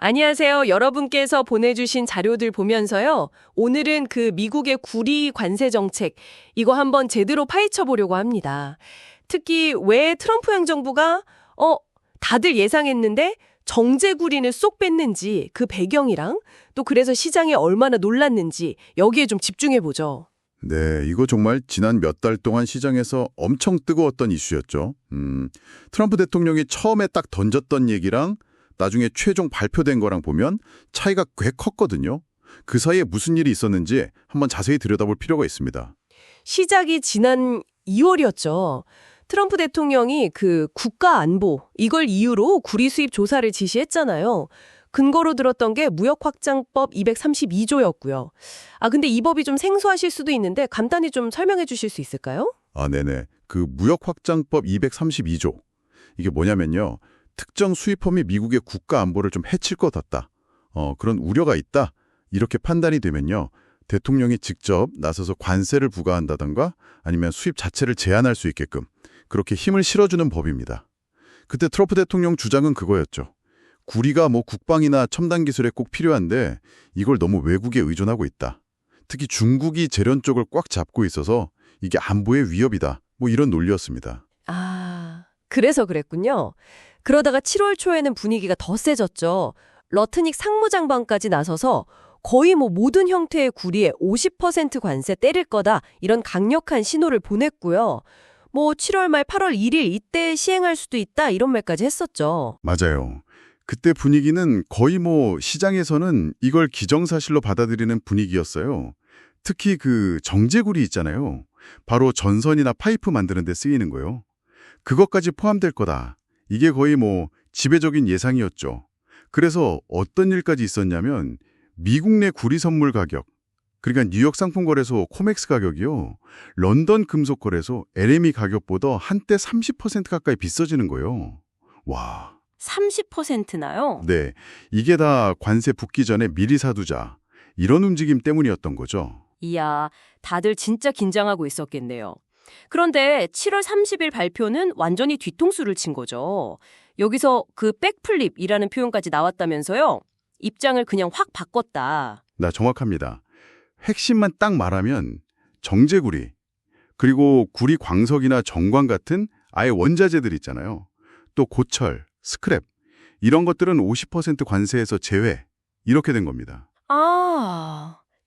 안녕하세요. 여러분께서 보내주신 자료들 보면서요. 오늘은 그 미국의 구리 관세 정책, 이거 한번 제대로 파헤쳐 보려고 합니다. 특히 왜 트럼프 행정부가, 다들 예상했는데 정제구리는 쏙 뺐는지 그 배경이랑 또 그래서 시장에 얼마나 놀랐는지 여기에 좀 집중해 보죠. 네, 이거 정말 지난 몇 달 동안 시장에서 엄청 뜨거웠던 이슈였죠. 트럼프 대통령이 처음에 딱 던졌던 얘기랑 나중에 최종 발표된 거랑 보면 차이가 꽤 컸거든요. 그 사이에 무슨 일이 있었는지 한번 자세히 들여다볼 필요가 있습니다. 시작이 지난 2월이었죠. 트럼프 대통령이 그 국가 안보, 이걸 이유로 구리 수입 조사를 지시했잖아요. 근거로 들었던 게 무역확장법 232조였고요. 근데 이 법이 좀 생소하실 수도 있는데 간단히 좀 설명해 주실 수 있을까요? 네네. 그 무역확장법 232조. 이게 뭐냐면요. 특정 수입품이 미국의 국가 안보를 좀 해칠 것 같다. 그런 우려가 있다. 이렇게 판단이 되면요. 대통령이 직접 나서서 관세를 부과한다던가 아니면 수입 자체를 제한할 수 있게끔 그렇게 힘을 실어주는 법입니다. 그때 트럼프 대통령 주장은 그거였죠. 구리가 국방이나 첨단 기술에 꼭 필요한데 이걸 너무 외국에 의존하고 있다. 특히 중국이 재련 쪽을 꽉 잡고 있어서 이게 안보의 위협이다. 이런 논리였습니다. 그래서 그랬군요. 그러다가 7월 초에는 분위기가 더 세졌죠. 러트닉 상무장관까지 나서서 거의 모든 형태의 구리에 50% 관세 때릴 거다 이런 강력한 신호를 보냈고요. 7월 말 8월 1일 이때 시행할 수도 있다 이런 말까지 했었죠. 맞아요. 그때 분위기는 거의 시장에서는 이걸 기정사실로 받아들이는 분위기였어요. 특히 그 정제구리 있잖아요. 바로 전선이나 파이프 만드는 데 쓰이는 거요. 그것까지 포함될 거다. 이게 거의 지배적인 예상이었죠. 그래서 어떤 일까지 있었냐면 미국 내 구리 선물 가격, 그러니까 뉴욕 상품거래소 코맥스 가격이요. 런던 금속거래소 LME 가격보다 한때 30% 가까이 비싸지는 거예요. 와. 30%나요? 네. 이게 다 관세 붙기 전에 미리 사두자. 이런 움직임 때문이었던 거죠. 이야, 다들 진짜 긴장하고 있었겠네요. 그런데 7월 30일 발표는 완전히 뒤통수를 친 거죠. 여기서 그 백플립이라는 표현까지 나왔다면서요? 입장을 그냥 확 바꿨다. 정확합니다. 핵심만 딱 말하면 정제구리, 그리고 구리 광석이나 정광 같은 아예 원자재들 있잖아요. 또 고철, 스크랩, 이런 것들은 50% 관세에서 제외, 이렇게 된 겁니다.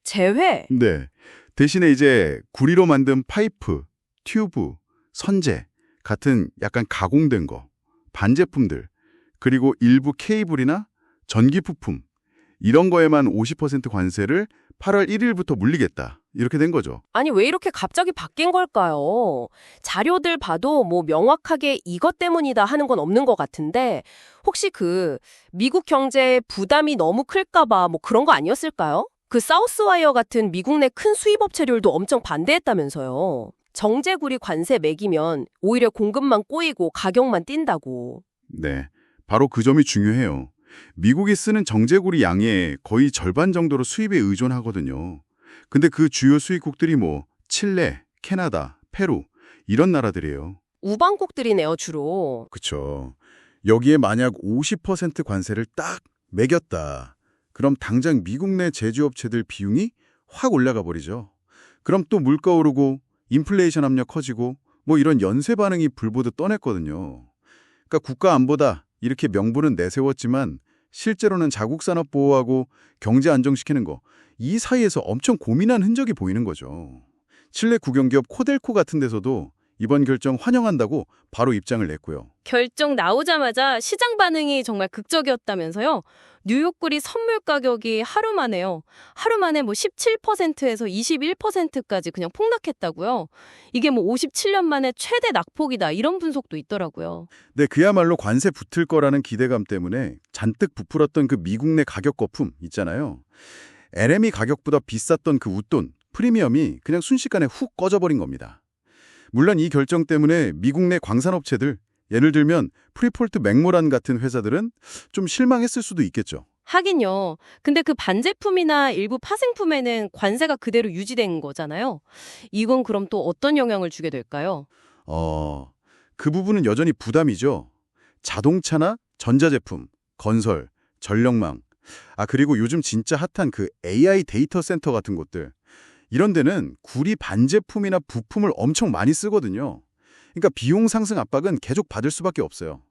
제외? 네. 대신에 이제 구리로 만든 파이프, 튜브, 선재 같은 약간 가공된 거, 반제품들, 그리고 일부 케이블이나 전기 부품, 이런 거에만 50% 관세를 8월 1일부터 물리겠다. 이렇게 된 거죠. 아니, 왜 이렇게 갑자기 바뀐 걸까요? 자료들 봐도 명확하게 이것 때문이다 하는 건 없는 것 같은데 혹시 그 미국 경제에 부담이 너무 클까 봐 그런 거 아니었을까요? 그 사우스와이어 같은 미국 내 큰 수입업체들도 엄청 반대했다면서요. 정제구리 관세 매기면 오히려 공급만 꼬이고 가격만 뛴다고. 네. 바로 그 점이 중요해요. 미국이 쓰는 정제구리 양의 거의 절반 정도로 수입에 의존하거든요. 근데 그 주요 수입국들이 칠레, 캐나다, 페루 이런 나라들이에요. 우방국들이네요, 주로. 그쵸. 여기에 만약 50% 관세를 딱 매겼다. 그럼 당장 미국 내 제조업체들 비용이 확 올라가 버리죠. 그럼 또 물가 오르고 인플레이션 압력 커지고 이런 연쇄 반응이 불보듯 떠냈거든요. 그러니까 국가 안보다 이렇게 명분은 내세웠지만 실제로는 자국 산업 보호하고 경제 안정시키는 거, 이 사이에서 엄청 고민한 흔적이 보이는 거죠. 칠레 국영기업 코델코 같은 데서도 이번 결정 환영한다고 바로 입장을 냈고요. 결정 나오자마자 시장 반응이 정말 극적이었다면서요. 뉴욕구리 선물 가격이 하루 만에요. 하루 만에 17%에서 21%까지 그냥 폭락했다고요. 이게 57년 만에 최대 낙폭이다 이런 분석도 있더라고요. 네, 그야말로 관세 붙을 거라는 기대감 때문에 잔뜩 부풀었던 그 미국 내 가격 거품 있잖아요. LME 가격보다 비쌌던 그 웃돈, 프리미엄이 그냥 순식간에 훅 꺼져버린 겁니다. 물론 이 결정 때문에 미국 내 광산업체들, 예를 들면 프리폴트 맥모란 같은 회사들은 좀 실망했을 수도 있겠죠. 하긴요. 근데 그 반제품이나 일부 파생품에는 관세가 그대로 유지된 거잖아요. 이건 그럼 또 어떤 영향을 주게 될까요? 그 부분은 여전히 부담이죠. 자동차나 전자제품, 건설, 전력망. 그리고 요즘 진짜 핫한 그 AI 데이터 센터 같은 곳들. 이런 데는 구리 반제품이나 부품을 엄청 많이 쓰거든요. 그러니까 비용 상승 압박은 계속 받을 수밖에 없어요.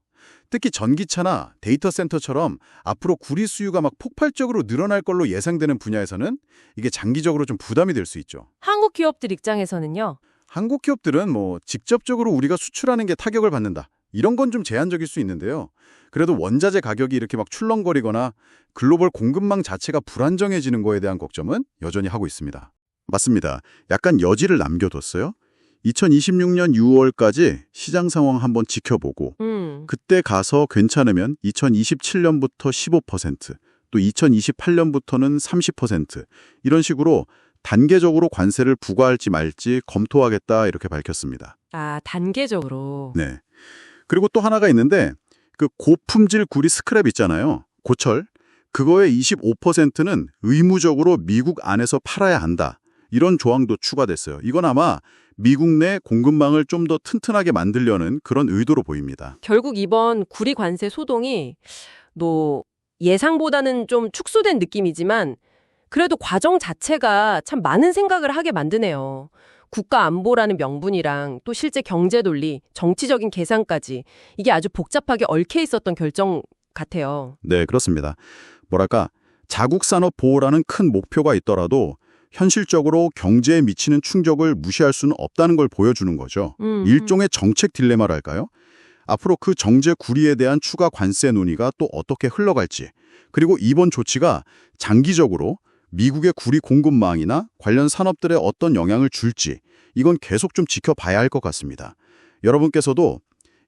특히 전기차나 데이터 센터처럼 앞으로 구리 수요가 막 폭발적으로 늘어날 걸로 예상되는 분야에서는 이게 장기적으로 좀 부담이 될 수 있죠. 한국 기업들 입장에서는요. 한국 기업들은 직접적으로 우리가 수출하는 게 타격을 받는다. 이런 건 좀 제한적일 수 있는데요. 그래도 원자재 가격이 이렇게 막 출렁거리거나 글로벌 공급망 자체가 불안정해지는 거에 대한 걱정은 여전히 하고 있습니다. 맞습니다. 약간 여지를 남겨뒀어요. 2026년 6월까지 시장 상황 한번 지켜보고 그때 가서 괜찮으면 2027년부터 15%, 또 2028년부터는 30% 이런 식으로 단계적으로 관세를 부과할지 말지 검토하겠다 이렇게 밝혔습니다. 단계적으로. 네. 그리고 또 하나가 있는데 그 고품질 구리 스크랩 있잖아요. 고철. 그거의 25%는 의무적으로 미국 안에서 팔아야 한다. 이런 조항도 추가됐어요. 이건 아마 미국 내 공급망을 좀 더 튼튼하게 만들려는 그런 의도로 보입니다. 결국 이번 구리 관세 소동이 예상보다는 좀 축소된 느낌이지만 그래도 과정 자체가 참 많은 생각을 하게 만드네요. 국가 안보라는 명분이랑 또 실제 경제 논리, 정치적인 계산까지 이게 아주 복잡하게 얽혀 있었던 결정 같아요. 네, 그렇습니다. 자국 산업 보호라는 큰 목표가 있더라도 현실적으로 경제에 미치는 충격을 무시할 수는 없다는 걸 보여주는 거죠. 일종의 정책 딜레마랄까요? 앞으로 그 정제 구리에 대한 추가 관세 논의가 또 어떻게 흘러갈지, 그리고 이번 조치가 장기적으로 미국의 구리 공급망이나 관련 산업들에 어떤 영향을 줄지 이건 계속 좀 지켜봐야 할 것 같습니다. 여러분께서도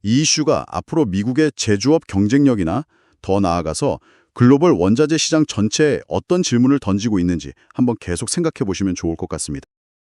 이 이슈가 앞으로 미국의 제조업 경쟁력이나 더 나아가서 글로벌 원자재 시장 전체에 어떤 질문을 던지고 있는지 한번 계속 생각해 보시면 좋을 것 같습니다.